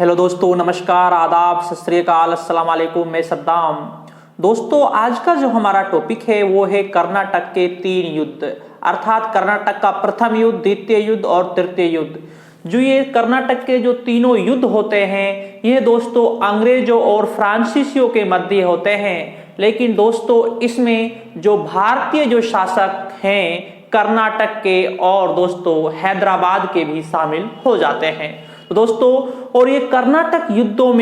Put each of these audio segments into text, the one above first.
Hello दोस्तों, नमस्कार, आदाब, सत श्री अकाल, अस्सलाम वालेकुम। मैं सद्दाम। दोस्तों, आज का जो हमारा टॉपिक है वो है कर्नाटक के 3 युद्ध, अर्थात कर्नाटक का प्रथम युद्ध, द्वितीय युद्ध और तृतीय युद्ध। जो ये कर्नाटक के जो तीनों युद्ध होते हैं ये दोस्तों अंग्रेजों और फ्रांसीसियों के मध्य होते हैं। लेकिन दोस्तों इसमें जो भारतीय जो शासक हैं कर्नाटक के और दोस्तों हैदराबाद के भी शामिल हो जाते हैं। तो दोस्तों और ये कर्नाटक युद्धों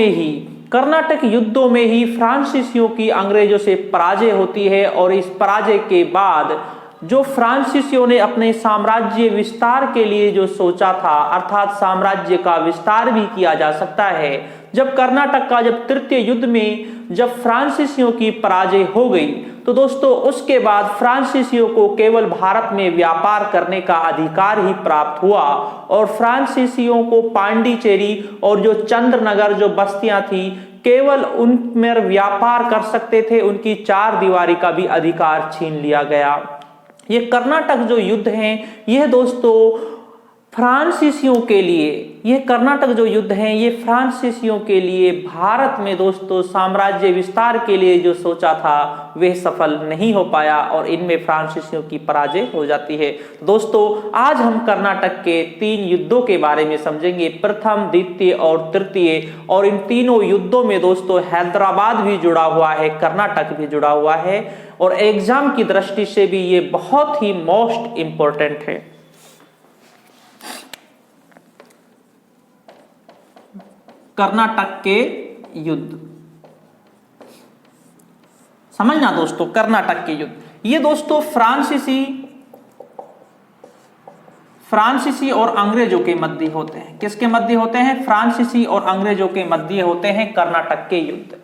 में ही फ्रांसीसियों की अंग्रेजों से पराजय होती है। और इस पराजय के बाद जो फ्रांसीसियों ने अपने साम्राज्य विस्तार के लिए जो सोचा था, अर्थात साम्राज्य का विस्तार भी किया जा सकता है, जब कर्नाटक का जब तृतीय युद्ध में जब फ्रांसीसियों की पराजय हो गई तो दोस्तों उसके बाद फ्रांसीसियों को केवल भारत में व्यापार करने का अधिकार ही प्राप्त हुआ और फ्रांसीसियों को पांडिचेरी और जो चंद्रनगर जो बस्तियां थी केवल उनमें व्यापार कर सकते थे, उनकी 4 दीवारी का भी अधिकार छीन लिया गया। ये कर्नाटक जो युद्ध हैं यह दोस्तों फ्रांसीसियों के लिए, ये कर्नाटक जो युद्ध हैं ये फ्रांसीसियों के लिए भारत में दोस्तों साम्राज्य विस्तार के लिए जो सोचा था वह सफल नहीं हो पाया और इनमें फ्रांसीसियों की पराजय हो जाती है। दोस्तों आज हम कर्नाटक के 3 युद्धों के बारे में समझेंगे, प्रथम, द्वितीय और तृतीय। और इन तीनों युद्धों में दोस्तों हैदराबाद भी जुड़ा हुआ है, कर्नाटक भी जुड़ा हुआ है और एग्जाम की दृष्टि से भी ये बहुत ही मोस्ट इंपॉर्टेंट है। कर्नाटक के युद्ध समझना दोस्तों, कर्नाटक के युद्ध ये दोस्तों फ्रांसीसी और अंग्रेजों के मध्य होते हैं। किसके मध्य होते हैं? फ्रांसीसी और अंग्रेजों के मध्य होते हैं कर्नाटक के युद्ध।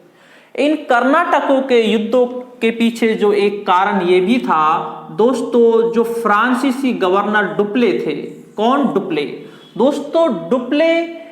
इन कर्नाटकों के युद्धों के पीछे जो एक कारण ये भी था दोस्तों, जो फ्रांसीसी गवर्नर डुप्ले थे। कौन? डुप्ले। दोस्तों डुप्ले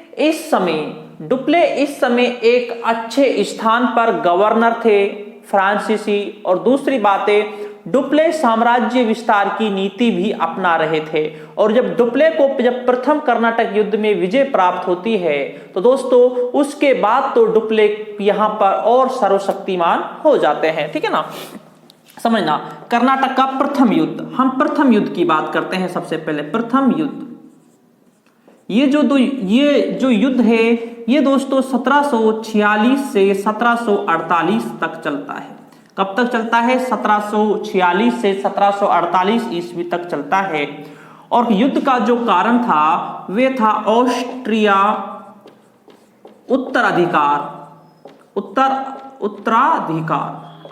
इस समय एक अच्छे स्थान पर गवर्नर थे फ्रांसीसी। और दूसरी बात है डुप्ले साम्राज्य विस्तार की नीति भी अपना रहे थे। और जब डुप्ले को जब प्रथम कर्नाटक युद्ध में विजय प्राप्त होती है तो दोस्तों उसके बाद तो डुप्ले यहां पर और सर्वशक्तिमान हो जाते हैं। ठीक है ना, समझना। कर्नाटक का प्रथम युद्ध, हम प्रथम युद्ध की बात करते हैं। सबसे पहले प्रथम युद्ध, ये जो युद्ध है ये दोस्तों 1746 से 1748 तक चलता है। कब तक चलता है? 1746 से 1748 ईस्वी तक चलता है। और युद्ध का जो कारण था वे था ऑस्ट्रिया उत्तराधिकार।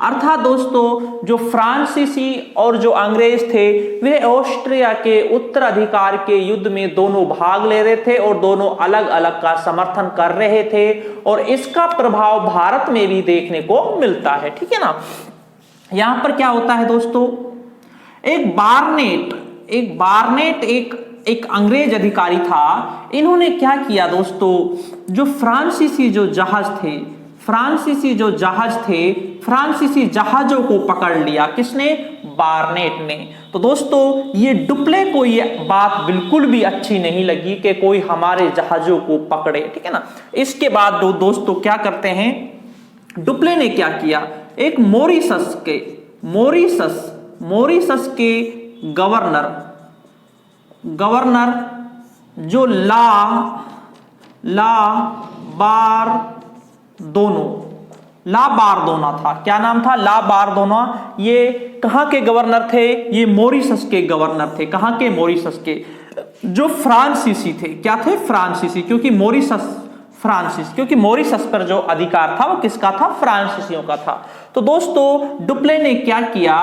अर्थात दोस्तों जो फ्रांसीसी और जो अंग्रेज थे वे ऑस्ट्रिया के उत्तराधिकार के युद्ध में दोनों भाग ले रहे थे और दोनों अलग अलग का समर्थन कर रहे थे। और इसका प्रभाव भारत में भी देखने को मिलता है। ठीक है ना, यहां पर क्या होता है दोस्तों, एक बार्नेट एक अंग्रेज अधिकारी था। इन्होंने क्या किया दोस्तों, जो फ्रांसीसी जहाजों को पकड़ लिया। किसने? बार्नेट ने। तो दोस्तों ये डुप्ले को ये बात बिल्कुल भी अच्छी नहीं लगी कि कोई हमारे जहाजों को पकड़े। ठीक है ना, इसके बाद दोस्तों क्या करते हैं, डुप्ले ने क्या किया, एक मॉरिशस के गवर्नर जो ला बारदोना था। क्या नाम था? ला बारदोना। ये कहां के गवर्नर थे? ये मॉरिशस के गवर्नर थे। कहां के? मॉरिशस के। जो फ्रांसीसी थे, क्या थे? फ्रांसीसी, क्योंकि मॉरिशस पर जो अधिकार था वो किसका था? फ्रांसीसियों का था। तो दोस्तों डुप्ले ने क्या किया,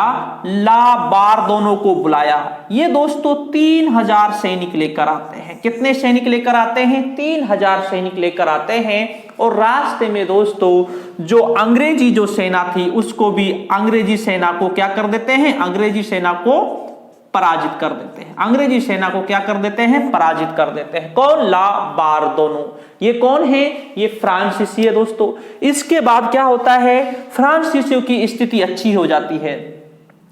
ला बारदोनो को बुलाया। ये दोस्तों 3000 सैनिक लेकर आते हैं। कितने सैनिक लेकर आते हैं? 3000 सैनिक लेकर आते हैं। और रास्ते में दोस्तों जो अंग्रेजी जो सेना थी उसको भी, अंग्रेजी सेना को क्या कर देते हैं? अंग्रेजी सेना को पराजित कर देते हैं। अंग्रेजी सेना को क्या कर देते हैं? पराजित कर देते हैं। कौन? ला बारदोनो। ये कौन है? ये फ्रांसीसी है दोस्तों। इसके बाद क्या होता है, फ्रांसीसियों की स्थिति अच्छी हो जाती है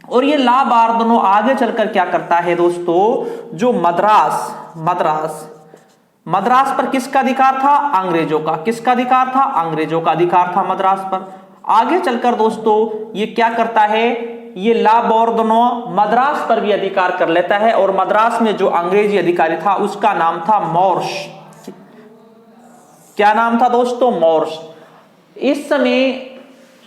और ये ला बारदोनो आगे चलकर क्या करता है दोस्तों, जो मद्रास मद्रास पर किसका अधिकार था? अंग्रेजों का। किसका अधिकार था? अंग्रेजों का अधिकार था मद्रास पर। आगे चलकर दोस्तों ये क्या करता है, ये ला बोर्दनो मद्रास पर भी अधिकार कर लेता है और मद्रास में जो अंग्रेजी अधिकारी था उसका नाम था मोर्स। क्या नाम था दोस्तों? मोर्स। इस समय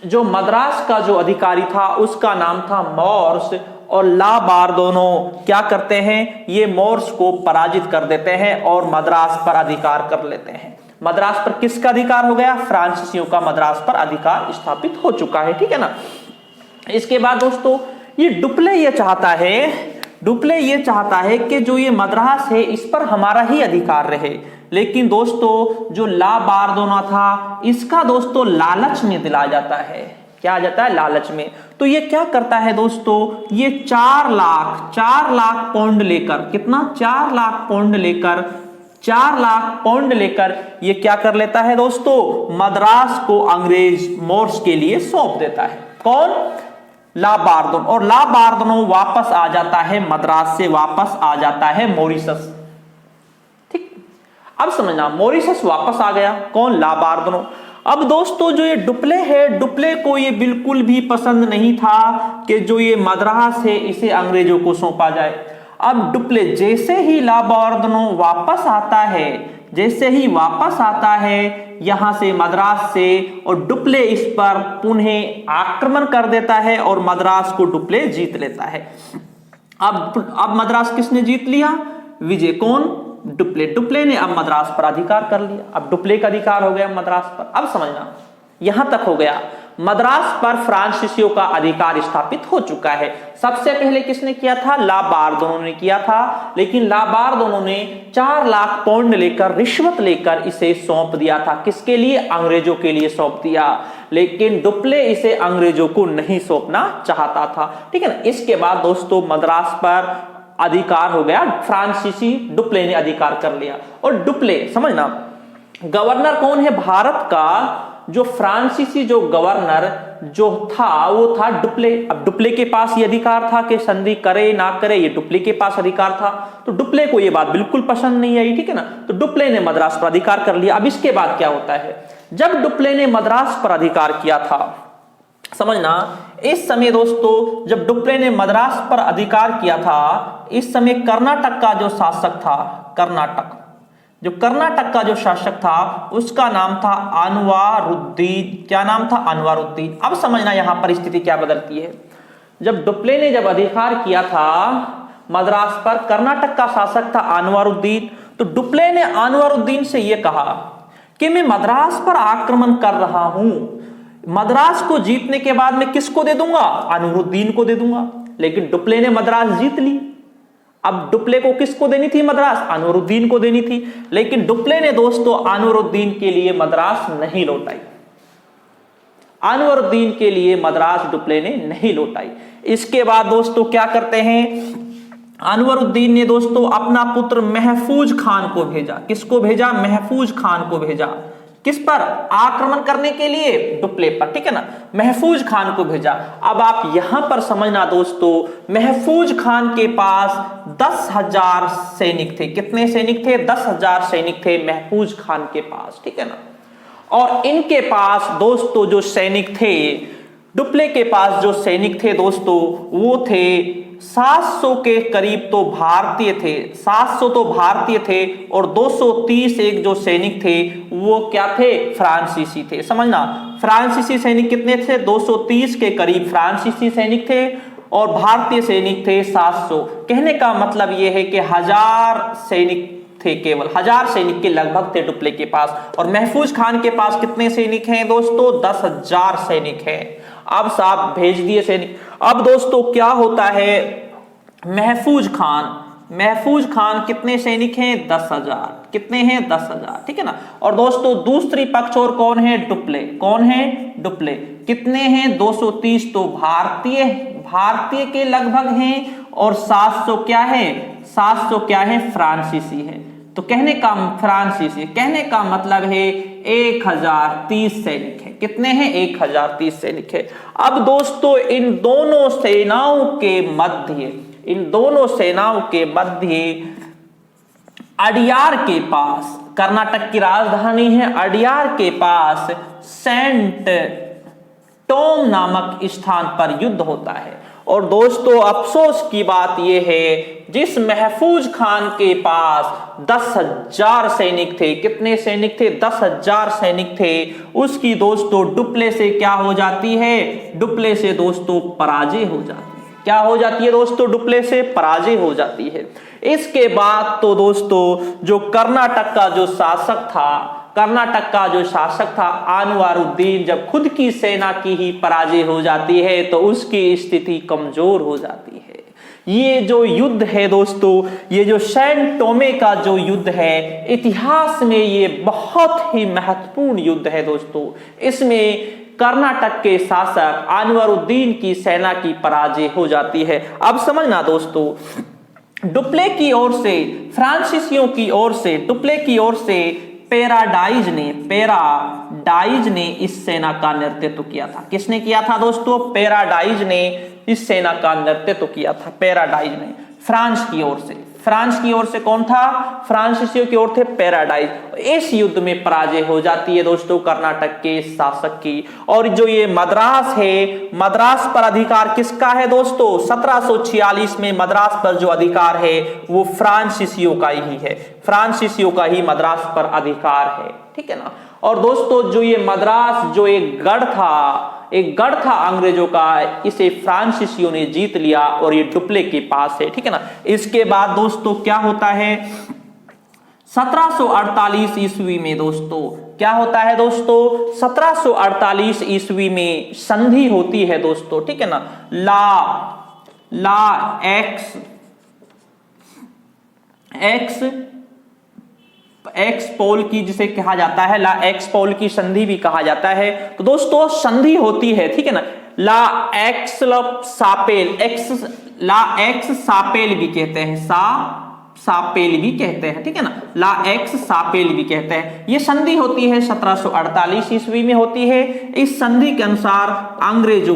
जो मद्रास का जो अधिकारी था उसका नाम था मोर्स और ला बोर्दनो क्या करते हैं, ये मोर्स को पराजित कर देते हैं और मद्रास पर अधिकार कर लेते हैं। मद्रास पर किसका अधिकार हो गया? फ्रांसीसियों का मद्रास पर अधिकार स्थापित हो चुका है, ठीक है ना। इसके बाद दोस्तों ये डुप्ले ये चाहता है कि जो ये मद्रास है इस पर हमारा ही अधिकार रहे, लेकिन दोस्तों जो ला बोर्दनो था इसका दोस्तों लालच में दिला जाता है। क्या आ जाता है? लालच में। तो ये क्या करता है दोस्तों, ये 4 लाख पाउंड लेकर, कितना? 4 लाख पाउंड लेकर ये क्या कर लेता है दोस्तों, मद्रास को अंग्रेज मोर्स के लिए सौंप देता है। कौन? ला बोर्दनो। और ला बोर्दनो वापस आ जाता है, मद्रास से वापस आ जाता है मॉरिशस। ठीक, अब समझना, मॉरिशस वापस आ गया। कौन? ला बोर्दनो। अब दोस्तों जो ये डुप्ले है, डुप्ले को ये बिल्कुल भी पसंद नहीं था कि जो ये मद्रास है इसे अंग्रेजों को सौंपा जाए। अब डुप्ले जैसे ही ला बोर्दनो वापस आता है यहां से मद्रास से, और डुप्ले इस पर पुनः आक्रमण कर देता है और मद्रास को डुप्ले जीत लेता है। अब मद्रास किसने जीत लिया? विजय। कौन? डुप्ले ने अब मद्रास पर अधिकार कर लिया। अब डुप्ले का अधिकार हो गया मद्रास पर। अब समझना, यहां तक हो गया। मद्रास पर फ्रांसीसियों का अधिकार स्थापित हो चुका है। सबसे पहले किसने किया था? ला बोर्दनो ने किया था, लेकिन ला बोर्दनो ने 4 लाख पाउंड लेकर, रिश्वत लेकर इसे सौंप दिया था। किसके लिए? अंग्रेजों के लिए सौंप दिया, लेकिन डुप्ले इसे अंग्रेजों को नहीं सौंपना चाहता था, ठीक है ना। इसके बाद दोस्तों मद्रास पर अधिकार हो गया फ्रांसीसी, डुप्ले ने अधिकार कर लिया। और डुप्ले, समझना, गवर्नर कौन है भारत का? जो फ्रांसीसी जो गवर्नर जो था वो था डुप्ले। अब डुप्ले के पास ये अधिकार था कि संधि करे ना करे, ये डुप्ले के पास अधिकार था। तो डुप्ले को ये बात बिल्कुल पसंद नहीं आई, ठीक है ना। तो डुप्ले ने मद्रास पर अधिकार कर लिया। अब इसके बाद क्या होता है, जब डुप्ले ने मद्रास पर अधिकार किया था, समझना, इस समय दोस्तों जब डुप्ले ने मद्रास पर अधिकार किया था, इस समय कर्नाटक का जो शासक था, कर्नाटक का जो शासक था उसका नाम था अनवारुद्दीन। क्या नाम था? अनवारुद्दीन। अब समझना यहां पर स्थिति क्या बदलती है। जब डुप्ले ने जब अधिकार किया था मद्रास पर, कर्नाटक का शासक था अनवारुद्दीन, तो डुप्ले ने अनवारुद्दीन से यह कहा कि मैं मद्रास पर आक्रमण कर रहा हूं, मद्रास को जीतने के बाद मैं किसको दे दूंगा? अनवरुद्दीन को दे दूंगा। लेकिन डुप्ले ने मद्रास जीत ली। अब डुप्ले को किसको देनी थी मद्रास? अनवरुद्दीन को देनी थी। लेकिन डुप्ले ने दोस्तों अनवरुद्दीन के लिए मद्रास नहीं लौटाई। अनवरुद्दीन के लिए मद्रास डुप्ले ने नहीं लौटाई। इसके बाद दोस्तों क्या करते हैं, अनवरुद्दीन ने दोस्तों अपना पुत्र महफूज खान को भेजा। किसको भेजा? महफूज खान को भेजा। किस पर? आक्रमण करने के लिए डुप्ले पर, ठीक है ना। महफूज खान को भेजा। अब आप यहां पर समझना दोस्तों, महफूज खान के पास 10,000 सैनिक थे। कितने सैनिक थे? 10,000 सैनिक थे महफूज खान के पास, ठीक है ना। और इनके पास दोस्तों जो सैनिक थे, डुप्ले के पास जो सैनिक थे दोस्तों, वो थे 700 के करीब तो भारतीय थे, 700 तो भारतीय थे, और 230 एक जो सैनिक थे वो क्या थे? फ्रांसीसी थे। समझना, फ्रांसीसी सैनिक कितने थे? 230 के करीब फ्रांसीसी सैनिक थे और भारतीय सैनिक थे 700। कहने का मतलब यह है कि 1000 सैनिक थे, केवल 1000 सैनिक के लगभग थे डुप्ले के पास। और महफूज खान के पास कितने सैनिक हैं दोस्तों? 10,000 सैनिक हैं। अब साहब भेज दिए सैनिक। अब दोस्तों क्या होता है, महफूज खान कितने सैनिक हैं? 10,000। कितने हैं? 10,000, ठीक है ना। और दोस्तों दूसरी पक्ष और कौन है? डुप्ले। कौन है? डुप्ले। कितने हैं? 230 तो भारतीय के लगभग हैं, और 700 क्या है? 700 क्या है? फ्रांसीसी है। तो कहने का मतलब है 1030 सैनिक है। कितने हैं? 1030 सैनिक है। अब दोस्तों इन दोनों सेनाओं के मध्य अडियार के पास, कर्नाटक की राजधानी है अडियार के पास सेंट टॉम नामक स्थान पर युद्ध होता है। और दोस्तों अफसोस की बात यह है, जिस महफूज खान के पास 10,000 सैनिक थे, कितने सैनिक थे? 10,000 सैनिक थे, उसकी दोस्तों डुप्ले से क्या हो जाती है? डुप्ले से दोस्तों पराजय हो जाती है। क्या हो जाती है दोस्तों? डुप्ले से पराजय हो जाती है। इसके बाद तो दोस्तों जो कर्नाटक का जो शासक था, कर्नाटक का जो शासक था अनवरुद्दीन, जब खुद की सेना की ही पराजय हो जाती है तो उसकी स्थिति कमजोर हो जाती है। ये जो युद्ध है दोस्तों, ये जो सैन टोमे का जो युद्ध है, इतिहास में ये बहुत ही महत्वपूर्ण युद्ध है दोस्तों। इसमें कर्नाटक के शासक अनवरुद्दीन की सेना की पराजय हो जाती है। अब समझना दोस्तों, डुप्ले की ओर से, फ्रांसीसियों की ओर से, डुप्ले की ओर से पैराडाइज ने इस सेना का नेतृत्व किया था। किसने किया था दोस्तों? पैराडाइज ने इस सेना का नेतृत्व किया था। पैराडाइज ने फ्रांस की ओर से, फ्रांस की ओर से कौन था? फ्रांसीसियों की ओर थे पैराडाइज। इस युद्ध में पराजय हो जाती है दोस्तों कर्नाटक के शासक की। और जो ये मद्रास है, मद्रास पर अधिकार किसका है दोस्तों? 1746 में मद्रास पर जो अधिकार है वो फ्रांसीसियों का ही है, फ्रांसीसियों का ही मद्रास पर अधिकार है, ठीक है ना। और दोस्तों जो ये मद्रास, जो एक गढ़ था अंग्रेजों का, इसे फ्रांसीसियों ने जीत लिया और ये डुप्ले के पास है, ठीक है ना। इसके बाद दोस्तों क्या होता है? 1748 ईस्वी में दोस्तों क्या होता है दोस्तों? 1748 ईस्वी में संधि होती है दोस्तों, ठीक है ना। ला एक्स पोल की, जिसे कहा जाता है ला एक्स पोल की संधि भी कहा जाता है। तो दोस्तों संधि होती है, ठीक है ना। ला एक्स सापेल भी कहते हैं, सापेल भी कहते हैं, ठीक है ना। ला एक्स सापेल भी कहते हैं। ये संधि होती है 1748 ईस्वी में होती है। इस संधि के अनुसार अंग्रेजों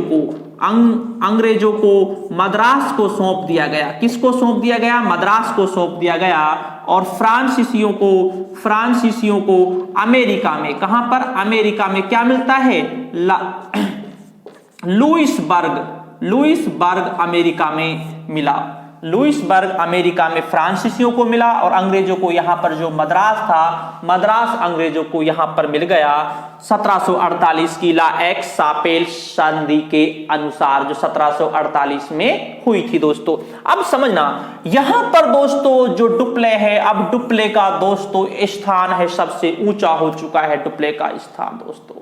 को मद्रास को सौंप दिया गया। किसको सौंप दिया गया? मद्रास को सौंप दिया गया। और फ्रांसीसियों को अमेरिका में, कहां पर? अमेरिका में क्या मिलता है? लुइसबर्ग अमेरिका में मिला। लुइसबर्ग अमेरिका में फ्रांसीसियों को मिला और अंग्रेजों को यहां पर जो मद्रास था, मद्रास अंग्रेजों को यहां पर मिल गया 1748 की ला एक्स सापेल संधि के अनुसार, जो 1748 में हुई थी दोस्तों। अब समझना, यहां पर दोस्तों जो डुप्ले है, अब डुप्ले का दोस्तों स्थान है सबसे ऊंचा हो चुका है डुप्ले का स्थान दोस्तों,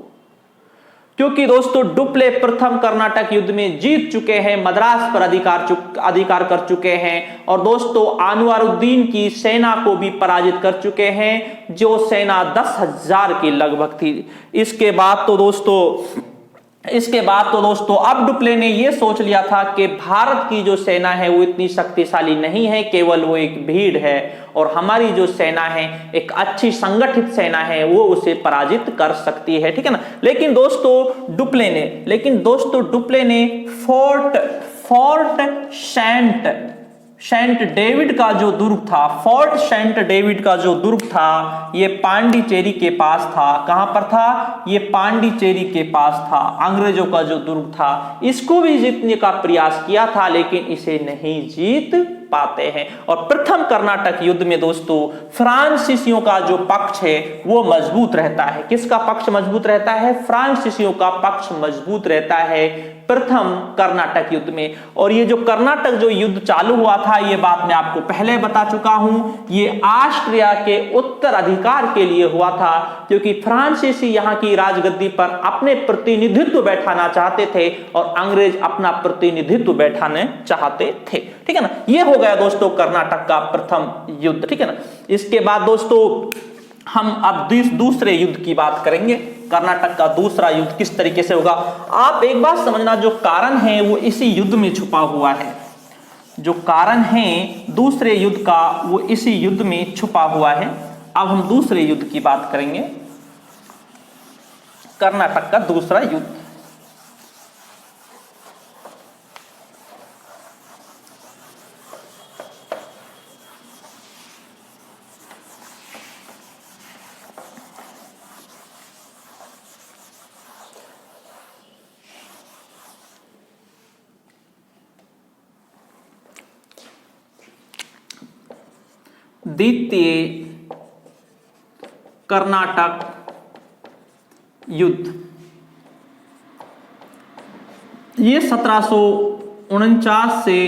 क्योंकि दोस्तों डुप्ले प्रथम कर्नाटक युद्ध में जीत चुके हैं, मद्रास पर अधिकार कर चुके हैं और दोस्तों अनवरुद्दीन की सेना को भी पराजित कर चुके हैं, जो सेना 10,000 की लगभग थी। इसके बाद तो दोस्तों अब डुप्ले ने यह सोच लिया था कि भारत की जो सेना है वो इतनी शक्तिशाली नहीं है, केवल वो एक भीड़ है और हमारी जो सेना है एक अच्छी संगठित सेना है, वो उसे पराजित कर सकती है, ठीक है ना। लेकिन दोस्तों डुप्ले ने फोर्ट सेंट डेविड का जो दुर्ग था, फोर्ट सेंट डेविड का जो दुर्ग था, ये पांडिचेरी के पास था। कहां पर था? ये पांडिचेरी के पास था। अंग्रेजों का जो दुर्ग था, इसको भी जीतने का प्रयास किया था लेकिन इसे नहीं जीत पाते हैं। और प्रथम कर्नाटक युद्ध में दोस्तों फ्रांसीसियों का जो पक्ष है वो मजबूत रहता है। किसका पक्ष मजबूत रहता है? फ्रांसीसियों का पक्ष मजबूत रहता है प्रथम कर्नाटक युद्ध में। और ये जो कर्नाटक जो युद्ध चालू हुआ था, ये बात मैं आपको पहले बता चुका हूं, ये ऑस्ट्रिया के उत्तराधिकार के लिए हुआ था, क्योंकि फ्रांसीसी यहां की राजगद्दी पर अपने प्रतिनिधित्व बैठाना चाहते थे और अंग्रेज अपना प्रतिनिधित्व बैठाने चाहते थे, ठीक है ना। ये हो गया दोस्तों कर्नाटक का प्रथम युद्ध, ठीक है ना। इसके बाद दोस्तों हम अब दूसरे युद्ध की बात करेंगे। कर्नाटक का दूसरा युद्ध किस तरीके से होगा, आप एक बात समझना, जो कारण है वो इसी युद्ध में छुपा हुआ है। जो कारण है दूसरे युद्ध का वो इसी युद्ध में छुपा हुआ है। अब हम दूसरे युद्ध की बात करेंगे, कर्नाटक का दूसरा युद्ध। द्वितीय कर्नाटक युद्ध। ये 1749 से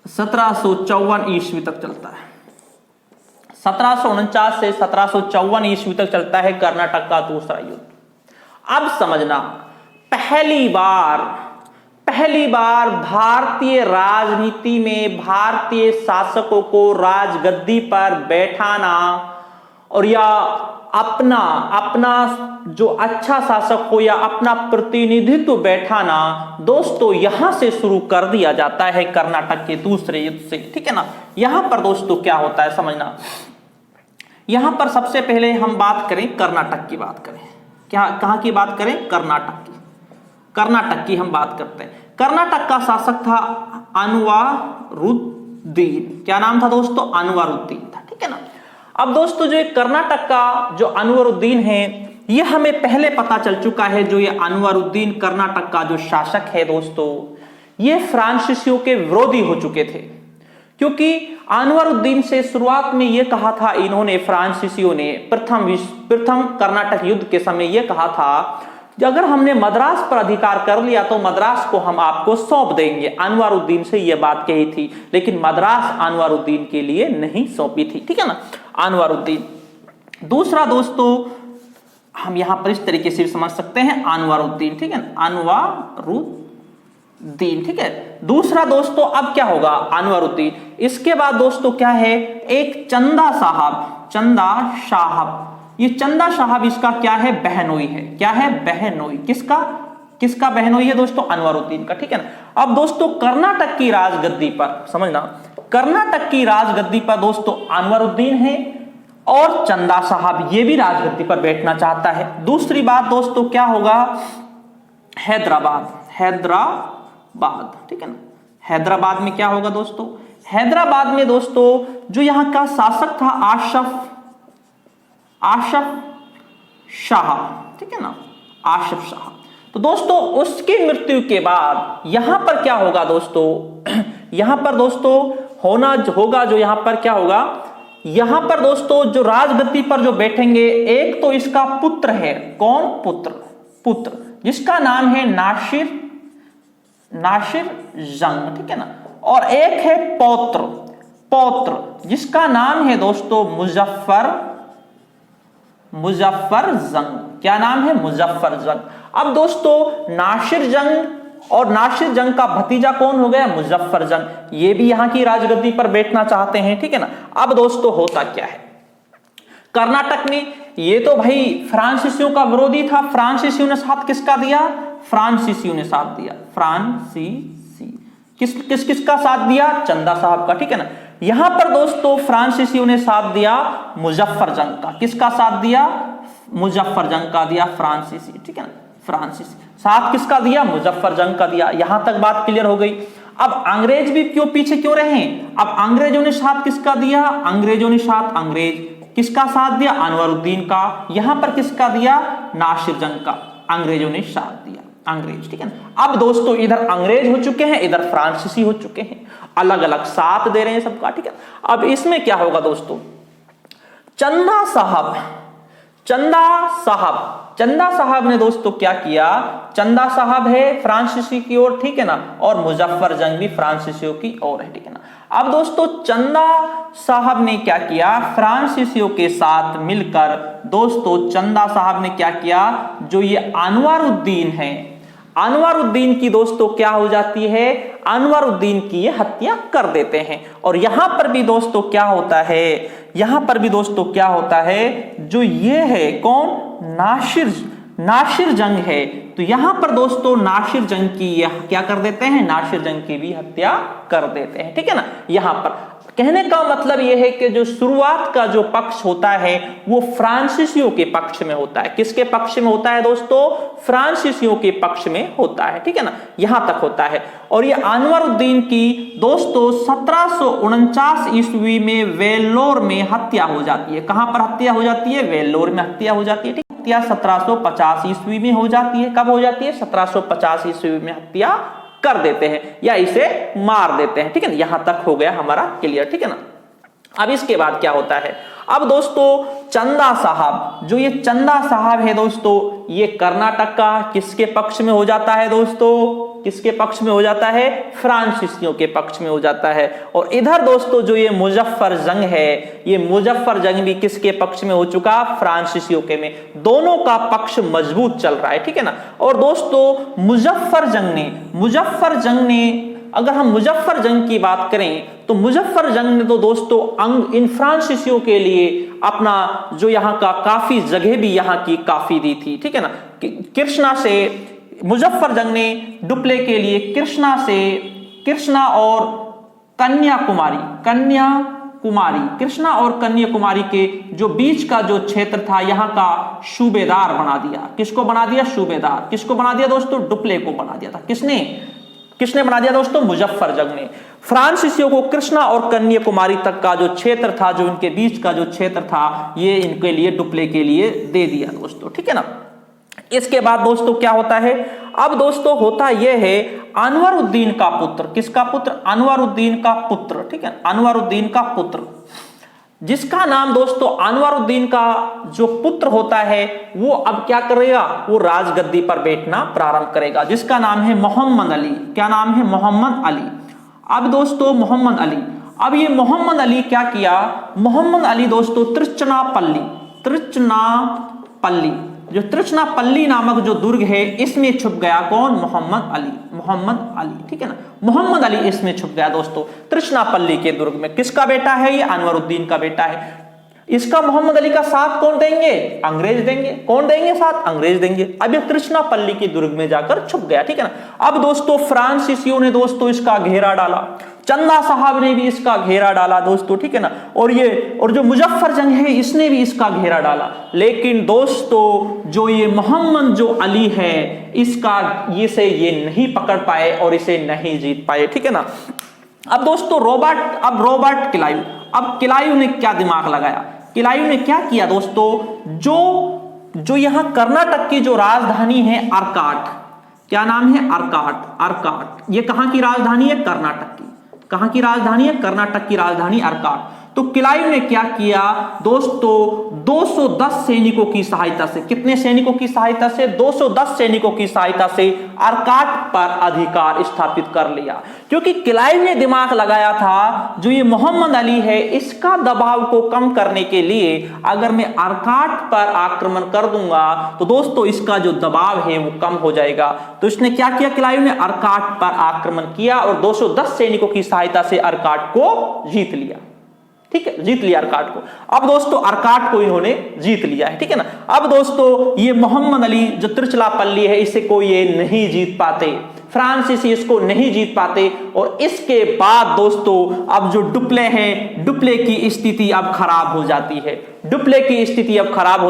1754 ईस्वी तक चलता है। 1749 से 1754 ईस्वी तक चलता है कर्नाटक का दूसरा युद्ध। अब समझना, पहली बार भारतीय राजनीति में भारतीय शासकों को राजगद्दी पर बैठाना और या अपना जो अच्छा शासक हो या अपना प्रतिनिधित्व बैठाना दोस्तों यहां से शुरू कर दिया जाता है कर्नाटक के दूसरे युद्ध से। ठीक है ना। यहां पर दोस्तों क्या होता है समझना, यहां पर सबसे पहले हम बात करें कर्नाटक की बात करें। कहां की बात करें? कर्नाटक की हम बात करते हैं। कर्नाटक का शासक था अनवरुद्दीन। क्या नाम था दोस्तों? अनवरुद्दीन था। ठीक है ना। अब दोस्तों जो कर्नाटक का जो अनवरुद्दीन है ये हमें पहले पता चल चुका है। जो ये अनवरुद्दीन कर्नाटक का जो शासक है दोस्तों ये फ्रांसीसियों के विरोधी हो चुके थे, क्योंकि अनवरुद्दीन से शुरुआत में ये कहा था इन्होंने, फ्रांसीसियों ने प्रथम कर्नाटक युद्ध के समय ये कहा था कि अगर हमने मद्रास पर अधिकार कर लिया तो मद्रास को हम आपको सौंप देंगे। अनवरुद्दीन से यह बात कही थी, लेकिन मद्रास अनवरुद्दीन के लिए नहीं सौंपी थी। ठीक है ना, अनवरुद्दीन। दूसरा दोस्तों हम यहां पर इस तरीके से समझ सकते हैं अनवरुद्दीन। ठीक है ना, अनवरुद्दीन। ठीक है। दूसरा दोस्तों अब क्या होगा? अनवरुद्दीन। इसके बाद दोस्तों क्या है? एक चंदा साहब। ये चंदा साहब इसका क्या है? बहनोई है। क्या है? बहनोई। किसका बहनोई है दोस्तों? अनवरुद्दीन का। ठीक है ना। अब दोस्तों कर्नाटक की राजगद्दी पर समझना, कर्नाटक की राजगद्दी पर दोस्तों अनवरुद्दीन है और चंदा साहब ये भी राजगद्दी पर बैठना चाहता है। दूसरी बात दोस्तों क्या होगा? हैदराबाद। ठीक है ना। हैदराबाद में क्या होगा दोस्तों? हैदराबाद में दोस्तों जो यहां का शासक था आशफ शाह। ठीक है ना, आशफ शाह। तो दोस्तों उसकी मृत्यु के बाद यहां पर क्या होगा दोस्तों? यहां पर दोस्तों होगा जो यहां पर क्या होगा? यहां पर दोस्तों जो राजगद्दी पर जो बैठेंगे एक तो इसका पुत्र है। कौन? पुत्र जिसका नाम है नासिर जंग। ठीक है ना। और एक है पौत्र जिसका नाम है दोस्तों मुजफ्फर जंग। क्या नाम है? मुजफ्फर जंग। अब दोस्तों नासिर जंग का भतीजा कौन हो गया? मुजफ्फर जंग। ये भी यहां की राजगद्दी पर बैठना चाहते हैं। ठीक है ना। अब दोस्तों होता क्या है कर्नाटक में? ये तो भाई फ्रांसीसियों का विरोधी था। फ्रांसीसियों ने साथ किसका दिया? फ्रांसीसियों ने साथ दिया। किसका साथ दिया? चंदा साहब का। ठीक है ना। यहां पर दोस्तों फ्रांसीसियों ने साथ दिया मुजफ्फर जंग का। किसका साथ दिया? मुजफ्फर जंग का दिया फ्रांसीसी। ठीक है ना, फ्रांसीसी। साथ किसका दिया? मुजफ्फर जंग का दिया। यहां तक बात क्लियर हो गई। अब अंग्रेज भी पीछे क्यों रहे? अब अंग्रेजों ने साथ किसका दिया? अंग्रेज किसका साथ दिया? अनवरुद्दीन का। यहां पर किसका दिया? नासिर जंग का। अंग्रेजों ने साथ दिया। अंग्रेज। ठीक है ना। अब दोस्तों इधर अंग्रेज हो चुके हैं, इधर फ्रांसीसी हो चुके हैं, अलग अलग साथ दे रहे हैं सबका। ठीक है। अब इसमें क्या होगा दोस्तों? चंदा साहब ने दोस्तों क्या किया? चंदा साहब है फ्रांसीसी की ओर। ठीक है ना। और मुजफ्फर जंग भी फ्रांसीसियों की ओर है। ठीक है ना। अब दोस्तों चंदा साहब ने क्या किया? फ्रांसीसियों के साथ मिलकर दोस्तों चंदा साहब ने क्या किया? जो ये अनवरुद्दीन है, अनवरुद्दीन की दोस्तों क्या हो जाती है? अनवरुद्दीन की ये हत्या कर देते हैं। और यहां पर भी दोस्तों क्या होता है? जो ये है कौन? नासिर जंग है। तो यहां पर दोस्तों नासिर जंग की क्या कर देते हैं? नासिर जंग की भी हत्या कर देते हैं। ठीक है ना। यहां पर कहने का मतलब यह है कि जो शुरुआत का जो पक्ष होता है वो फ्रांसीसियों के पक्ष में होता है। किसके पक्ष में होता है दोस्तों? फ्रांसीसियों के पक्ष में होता है। ठीक है ना। यहां तक होता है। और ये अनवरुद्दीन की दोस्तों 1749 ईस्वी में वेल्लोर में हत्या हो जाती है। कहां पर हत्या हो जाती है? वेल्लोर में हत्या हो जाती है। ठीक है। हत्या 1750 ईस्वी में हो जाती है। कब हो जाती है? 1750 ईस्वी में हत्या कर देते हैं या इसे मार देते हैं। ठीक है ना। यहां तक हो गया हमारा क्लियर। ठीक है ना। अब इसके बाद क्या होता है, अब दोस्तों चंदा साहब, जो ये चंदा साहब है दोस्तों, ये कर्नाटक का किसके पक्ष में हो जाता है दोस्तों, किसके पक्ष में हो जाता है, फ्रांसीसियों के पक्ष में हो जाता है। और इधर दोस्तों जो ये मुजफ्फर जंग है, ये मुजफ्फर जंग भी किसके पक्ष में हो चुका, फ्रांसीसियों के में। दोनों का पक्ष मजबूत चल रहा है, ठीक है ना। और दोस्तों मुजफ्फर जंग ने अगर हम मुजफ्फर जंग की बात करें तो मुजफ्फर जंग ने तो दोस्तों इन फ्रांसीसियों के लिए अपना जो यहाँ का काफी जगह भी यहाँ की काफी दी थी, ठीक है ना। कृष्णा से मुजफ्फर जंग ने डुप्ले के लिए कृष्णा और कन्याकुमारी के जो बीच का जो क्षेत्र था यहाँ का सूबेदार बना दिया। किसको बना दिया, सूबेदार। किसको बना दिया दोस्तों, डुप्ले को बना दिया था। किसने बना दिया दोस्तों, मुजफ्फर जंग ने। फ्रांसीसियों को कृष्णा और कन्याकुमारी तक का जो क्षेत्र था, जो इनके बीच का जो क्षेत्र था, ये इनके लिए डुप्ले के लिए दे दिया दोस्तों, ठीक है ना। इसके बाद दोस्तों क्या होता है, अब दोस्तों होता यह है अनवरुद्दीन का पुत्र, किसका पुत्र, अनवरुद्दीन का पुत्र, ठीक है, अनवरुद्दीन का पुत्र, जिसका नाम दोस्तों अनवरुद्दीन का जो पुत्र होता है वो अब क्या करेगा, वो राजगद्दी पर बैठना प्रारंभ करेगा, जिसका नाम है मोहम्मद अली। क्या नाम है, मोहम्मद अली। अब दोस्तों मोहम्मद अली, अब ये मोहम्मद अली क्या किया, मोहम्मद अली दोस्तों त्रिचनापल्ली नामक जो दुर्ग है इसमें छुप गया। कौन, मोहम्मद अली, ठीक है ना। मोहम्मद अली इसमें छुप गया दोस्तों, त्रिचनापल्ली के दुर्ग में। किसका बेटा है ये, अनवरुद्दीन का बेटा है। इसका मोहम्मद अली का साथ कौन देंगे, अंग्रेज देंगे। कौन देंगे साथ, अंग्रेज देंगे। अब ये त्रिचनापल्ली के दुर्ग में जाकर छुप गया, ठीक है ना। अब दोस्तों फ्रांसीसियों ने दोस्तों इसका घेरा डाला, चंदा साहब ने भी इसका घेरा डाला दोस्तों, ठीक है ना। और जो मुजफ्फर जंग है इसने भी इसका घेरा डाला। लेकिन दोस्तों जो ये मोहम्मद जो अली है इसका ये नहीं पकड़ पाए और इसे नहीं जीत पाए, ठीक है ना। अब दोस्तों रॉबर्ट क्लाइव ने क्या दिमाग लगाया, क्लाइव ने क्या किया दोस्तों, जो यहां कर्नाटक की जो राजधानी है अर्काट, क्या नाम है, अर्काट। ये कहां की राजधानी है, कर्नाटक की। कहां की राजधानी है, कर्नाटक की राजधानी अर्काट। तो क्लाइव ने क्या किया दोस्तों, 210 सैनिकों की सहायता से, कितने सैनिकों की सहायता से, 210 सैनिकों की सहायता से अर्काट पर अधिकार स्थापित कर लिया। क्योंकि क्लाइव ने दिमाग लगाया था जो ये मोहम्मद अली है इसका दबाव को कम करने के लिए अगर मैं अर्काट पर आक्रमण कर दूंगा तो दोस्तों इसका जो दबाव है वो कम हो जाएगा। तो इसने क्या किया, क्लाइव ने अर्काट पर आक्रमण किया और 210 सैनिकों की सहायता से अर्काट को जीत लिया, ठीक है, जीत लिया अर्काट को। अब दोस्तों अर्काट को इन्होंने जीत लिया है, ठीक है ना। अब दोस्तों ये मोहम्मद अली जो त्रिचनापल्ली है इसे कोई ये नहीं जीत पाते, फ्रांसीसी इसको नहीं जीत पाते। और इसके बाद दोस्तों अब जो डुप्ले है, डुप्ले की स्थिति अब खराब हो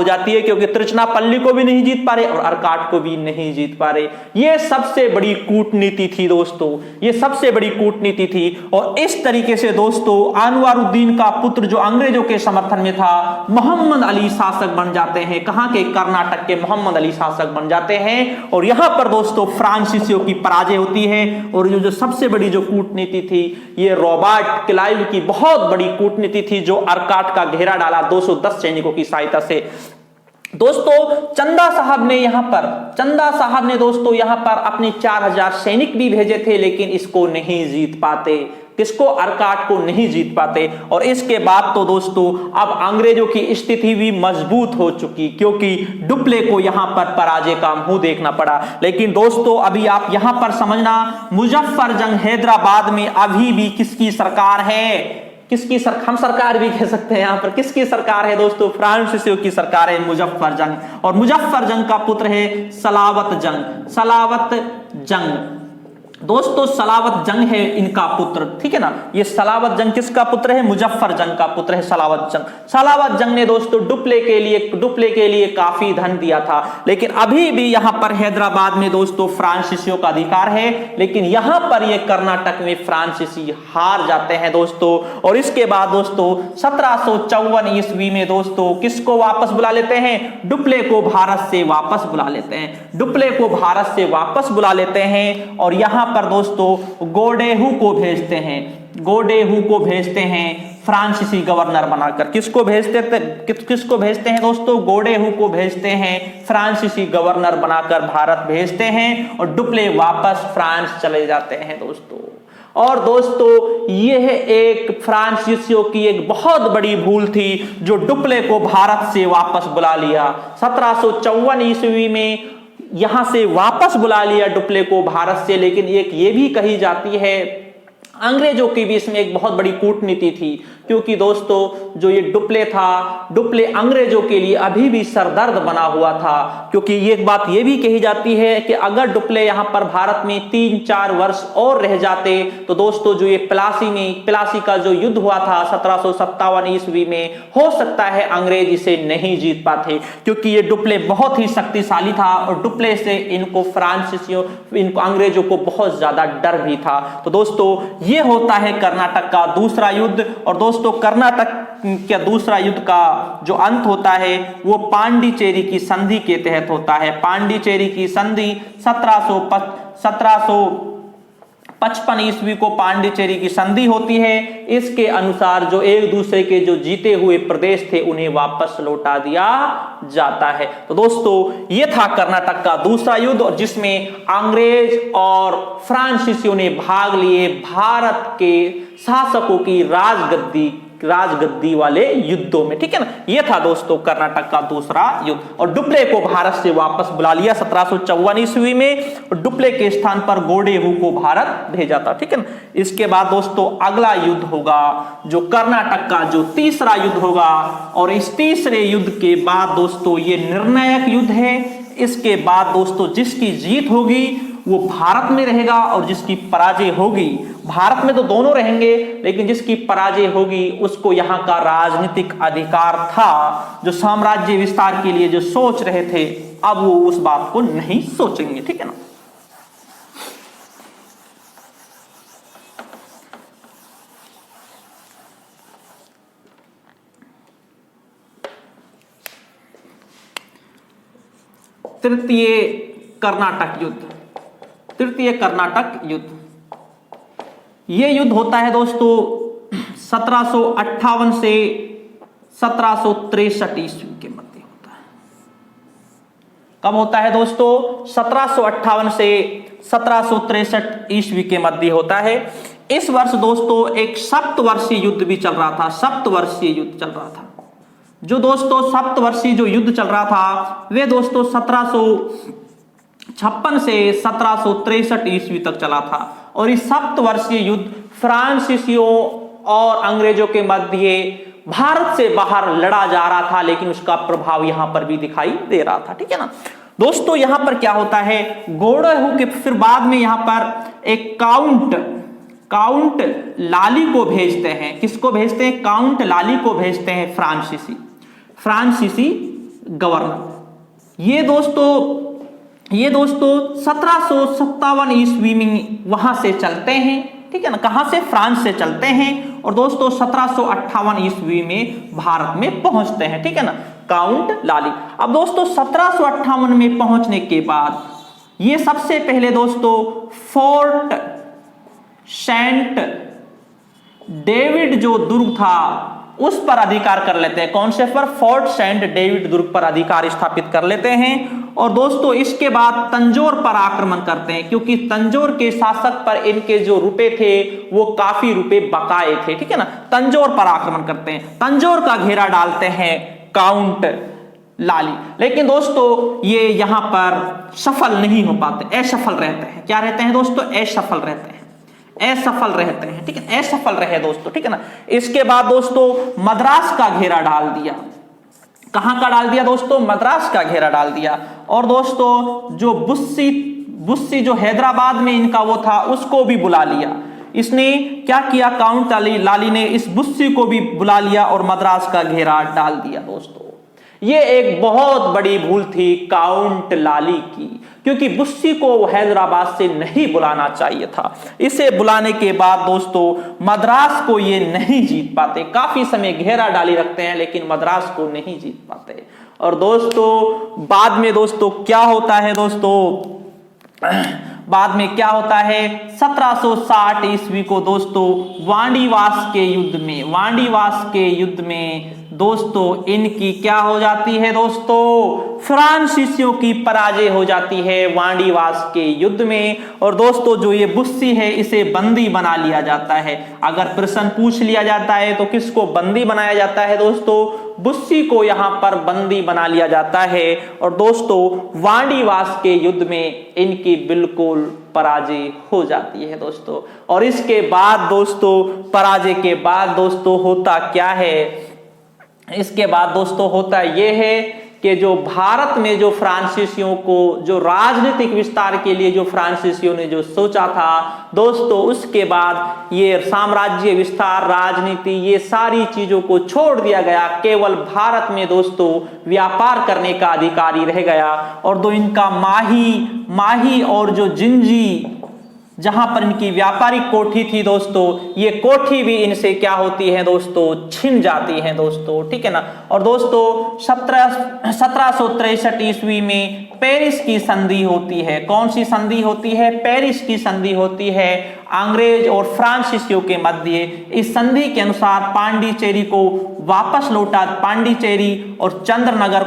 जाती है, क्योंकि त्रिचनापल्ली को भी नहीं जीत पा रहे और अर्काट को भी नहीं जीत पा रहे। ये सबसे बड़ी कूटनीति थी दोस्तों, ये सबसे बड़ी कूटनीति थी। और इस तरीके से दोस्तों अनवरुद्दीन का पुत्र जो अंग्रेजों के समर्थन में था, मोहम्मद अली शासक बन जाते हैं। कहां के, कर्नाटक के मोहम्मद अली शासक बन जाते हैं। और यहां पर दोस्तों फ्रांसीसियों की पराजय होती है। और जो सबसे बड़ी जो कूटनीति थी ये रॉबर्ट क्लाइव की बहुत बड़ी कूटनीति थी, जो अर्काट का घेरा डाला 210 सैनिकों की सहायता से। दोस्तों चंदा साहब ने दोस्तों यहां पर अपने 4000 सैनिक भी भेजे थे, लेकिन इसको नहीं जीत पाते। किसको, अर्काट को नहीं जीत पाते। और इसके बाद तो दोस्तों अब अंग्रेजों की स्थिति भी मजबूत हो चुकी, क्योंकि डुप्ले को यहां पर पराजय का मुंह देखना पड़ा। लेकिन दोस्तों अभी आप यहां पर समझना, मुजफ्फर जंग हैदराबाद में अभी भी किसकी सरकार है, हम सरकार भी कह सकते हैं। यहां पर किसकी सरकार है दोस्तों, फ्रांसीसियों की सरकार है, मुजफ्फर जंग। और मुजफ्फर जंग का पुत्र है सलावत जंग दोस्तों, सलावत जंग है इनका पुत्र, ठीक है ना। ये सलावत जंग किसका पुत्र है, मुजफ्फर जंग का पुत्र है सलावत जंग ने दोस्तों डुप्ले के लिए काफी धन दिया था। लेकिन अभी भी यहां पर हैदराबाद में दोस्तों फ्रांसीसियों का अधिकार है, लेकिन यहां पर ये कर्नाटक में फ्रांसीसी हार जाते हैं दोस्तों। और इसके बाद दोस्तों 1754 ईस्वी में दोस्तों किसको वापस बुला लेते हैं, डुप्ले को भारत से वापस बुला लेते हैं। और यहां पर दोस्तों गोडेहू को भेजते हैं। गोडेहू को भेजते हैं फ्रांसीसी गवर्नर बनाकर। किसको भेजते हैं दोस्तों? गोडेहू को भेजते हैं फ्रांसीसी गवर्नर बनाकर भारत भेजते हैं और डुप्ले वापस फ्रांस चले जाते हैं दोस्तों। और दोस्तों यह एक फ्रांसीसियों की एक बहुत बड़ी भूल थी जो डुप्ले को भारत से वापस बुला लिया। 1754 ईस्वी में यहां से वापस बुला लिया डुप्ले को भारत से। लेकिन एक ये भी कही जाती है अंग्रेजों के बीच में एक बहुत बड़ी कूटनीति थी, क्योंकि दोस्तों जो ये डुप्ले था, डुप्ले अंग्रेजों के लिए अभी भी सरदर्द बना हुआ था। क्योंकि ये एक बात ये भी कही जाती है कि अगर डुप्ले यहां पर भारत में 3-4 वर्ष और रह जाते तो दोस्तों जो ये प्लासी का जो युद्ध हुआ था 1757 ईस्वी में, हो सकता है अंग्रेज इसे नहीं जीत पाते, क्योंकि ये डुप्ले बहुत ही शक्तिशाली था और डुप्ले से इनको अंग्रेजों को बहुत ज्यादा डर भी था। तो दोस्तों ये होता है कर्नाटक का दूसरा युद्ध। और दोस्तों कर्नाटक के दूसरा युद्ध का जो अंत होता है वो पांडिचेरी की संधि के तहत होता है। पांडिचेरी की संधि 1755 ईस्वी को पांडिचेरी की संधि होती है। इसके अनुसार जो एक दूसरे के जो जीते हुए प्रदेश थे उन्हें वापस लौटा दिया जाता है। तो दोस्तों ये था कर्नाटक का दूसरा युद्ध, और जिसमें अंग्रेज और फ्रांसीसियों ने भाग लिए भारत के शासकों की राजगद्दी वाले युद्धों में। ठीक है ना, यह था दोस्तों कर्नाटक का दूसरा युद्ध। और डुप्ले को भारत से वापस बुला लिया 1754 ईस्वी में, और डुप्ले के स्थान पर गोडेहू को भारत भेजा था। ठीक है ना। इसके बाद दोस्तों अगला युद्ध होगा जो कर्नाटक का जो तीसरा युद्ध होगा, और इस तीसरे युद्ध के बाद दोस्तों ये निर्णायक युद्ध है। इसके बाद दोस्तों जिसकी जीत होगी वो भारत में रहेगा, और जिसकी पराजय होगी, भारत में तो दोनों रहेंगे लेकिन जिसकी पराजय होगी उसको यहाँ का राजनीतिक अधिकार था। जो साम्राज्य विस्तार के लिए जो सोच रहे थे अब वो उस बात को नहीं सोचेंगे। ठीक है ना। तृतीय कर्नाटक युद्ध, यह युद्ध होता है दोस्तों 1758 से 1763 ईस्वी के मध्य होता है। कब होता है दोस्तों? 1758 से 1763 ईस्वी के मध्य होता है। इस वर्ष दोस्तों एक सप्तवर्षीय युद्ध भी चल रहा था। जो दोस्तों सप्तवर्षीय जो युद्ध चल रहा था वे दोस्तों 1756 से 1763 ईस्वी तक चला था। और इस सप्तवर्षीय युद्ध फ्रांसीसियों और अंग्रेजों के मध्य भारत से बाहर लड़ा जा रहा था, लेकिन उसका प्रभाव यहां पर भी दिखाई दे रहा था। ठीक है ना दोस्तों। यहां पर क्या होता है, गोडेहू के फिर बाद में यहां पर एक काउंट लाली को भेजते हैं। किसको भेजते हैं? काउंट लाली को भेजते हैं फ्रांसीसी गवर्नर। ये दोस्तों 1757 ईस्वी में वहां से चलते हैं। ठीक है ना, कहां से? फ्रांस से चलते हैं, और दोस्तों 1758 ईस्वी में भारत में पहुंचते हैं। ठीक है ना, काउंट लाली। अब दोस्तों 1758 में पहुंचने के बाद ये सबसे पहले दोस्तों फोर्ट सेंट डेविड जो दुर्ग था उस पर अधिकार कर लेते हैं। कौन से पर? फोर्ट सेंट डेविड दुर्ग पर अधिकार स्थापित कर लेते हैं। और दोस्तों इसके बाद तंजौर पर आक्रमण करते हैं, क्योंकि तंजौर के शासक पर इनके जो रुपए थे वो काफी रुपए बकाए थे। ठीक है ना, तंजौर पर आक्रमण करते हैं, तंजौर का घेरा डालते हैं काउंट लाली। लेकिन दोस्तों ये यहां पर सफल नहीं हो पाते, असफल रहते हैं। क्या रहते हैं दोस्तों? असफल रहते हैं। ठीक है, असफल रहे दोस्तों। ठीक है ना। इसके बाद दोस्तों मद्रास का घेरा डाल दिया। कहां का डाल दिया दोस्तों? मद्रास का घेरा डाल दिया। और दोस्तों जो बुस्सी जो हैदराबाद में इनका वो था उसको भी बुला लिया। इसने क्या किया? काउंट लाली ने इस बुस्सी को भी बुला लिया और मद्रास का घेरा डाल दिया। दोस्तों ये एक बहुत बड़ी भूल थी काउंट लाली की, क्योंकि बुस्सी को हैदराबाद से नहीं बुलाना चाहिए था। इसे बुलाने के बाद दोस्तों मद्रास को ये नहीं जीत पाते। काफी समय घेरा डाली रखते हैं लेकिन मद्रास को नहीं जीत पाते। और दोस्तों बाद में दोस्तों क्या होता है दोस्तों, बाद में क्या होता है 1760 ईस्वी को दोस्तों वांडीवास के युद्ध में दोस्तों इनकी क्या हो जाती है दोस्तों, फ्रांसीसियों की पराजय हो जाती है वांडीवास के युद्ध में। और दोस्तों जो ये बुस्सी है इसे बंदी बना लिया जाता है। अगर प्रश्न पूछ लिया जाता है तो किसको बंदी बनाया जाता है दोस्तों, बुस्सी को यहां पर बंदी बना लिया जाता है। और दोस्तों वांडीवास के युद्ध में इनकी बिल्कुल पराजय हो जाती है दोस्तों। और इसके बाद दोस्तों पराजय के बाद दोस्तों होता क्या है, इसके बाद दोस्तों होता यह है कि जो भारत में जो फ्रांसीसियों को जो राजनीतिक विस्तार के लिए जो फ्रांसीसियों ने जो सोचा था दोस्तों, उसके बाद ये साम्राज्य विस्तार राजनीति ये सारी चीजों को छोड़ दिया गया। केवल भारत में दोस्तों व्यापार करने का अधिकारी रह गया। और दो इनका माही और जो जिंजी जहां पर इनकी व्यापारिक कोठी थी दोस्तों, ये कोठी भी इनसे क्या होती है दोस्तों, छिन जाती है दोस्तों, ठीक है ना। और दोस्तों 1763 ईस्वी में पेरिस की संधि होती है। कौन सी संधि होती है, पेरिस की संधि होती है अंग्रेज और फ्रांसीसियों के मध्य। इस संधि के अनुसार पांडिचेरी को वापस लौटा, पांडिचेरी और चंद्रनगर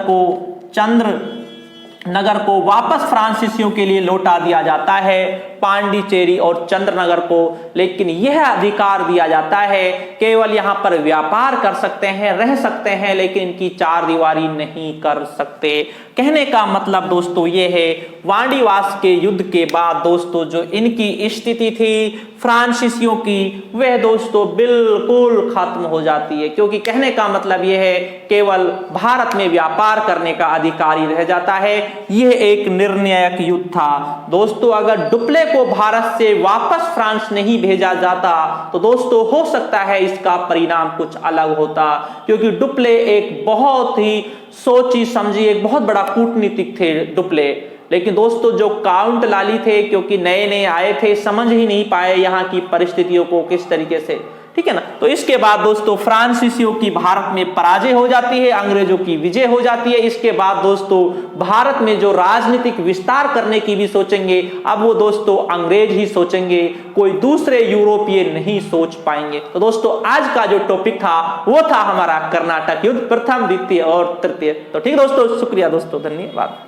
को वापस फ्रांसीसियों के लिए लौटा दिया जाता है, पांडिचेरी और चंद्रनगर को। लेकिन यह अधिकार दिया जाता है केवल यहां पर व्यापार कर सकते हैं, रह सकते हैं, लेकिन इनकी चार दीवारी नहीं कर सकते। कहने का मतलब दोस्तों यह है वांडीवास के युद्ध के बाद दोस्तों जो इनकी स्थिति थी फ्रांसीसियों की वह दोस्तों बिल्कुल खत्म हो जाती है। क्योंकि कहने का मतलब यह है केवल भारत में व्यापार करने का अधिकारी रह जाता है। यह एक निर्णायक युद्ध था दोस्तों। अगर डुप्ले को भारत से वापस फ्रांस नहीं भेजा जाता तो दोस्तों हो सकता है इसका परिणाम कुछ अलग होता। क्योंकि डुप्ले एक बहुत ही सोची समझी एक बहुत बड़ा कूटनीतिक थे डुप्ले। लेकिन दोस्तों जो काउंट लाली थे क्योंकि नए नए आए थे, समझ ही नहीं पाए यहाँ की परिस्थितियों को किस तरीके से, ठीक है ना। तो इसके बाद दोस्तों फ्रांसीसियों की भारत में पराजय हो जाती है, अंग्रेजों की विजय हो जाती है। इसके बाद दोस्तों भारत में जो राजनीतिक विस्तार करने की भी सोचेंगे, अब वो दोस्तों अंग्रेज ही सोचेंगे, कोई दूसरे यूरोपीय नहीं सोच पाएंगे। तो दोस्तों आज का जो टॉपिक था वो था हमारा कर्नाटक युद्ध, प्रथम, द्वितीय और तृतीय। तो ठीक दोस्तों, शुक्रिया दोस्तों, धन्यवाद।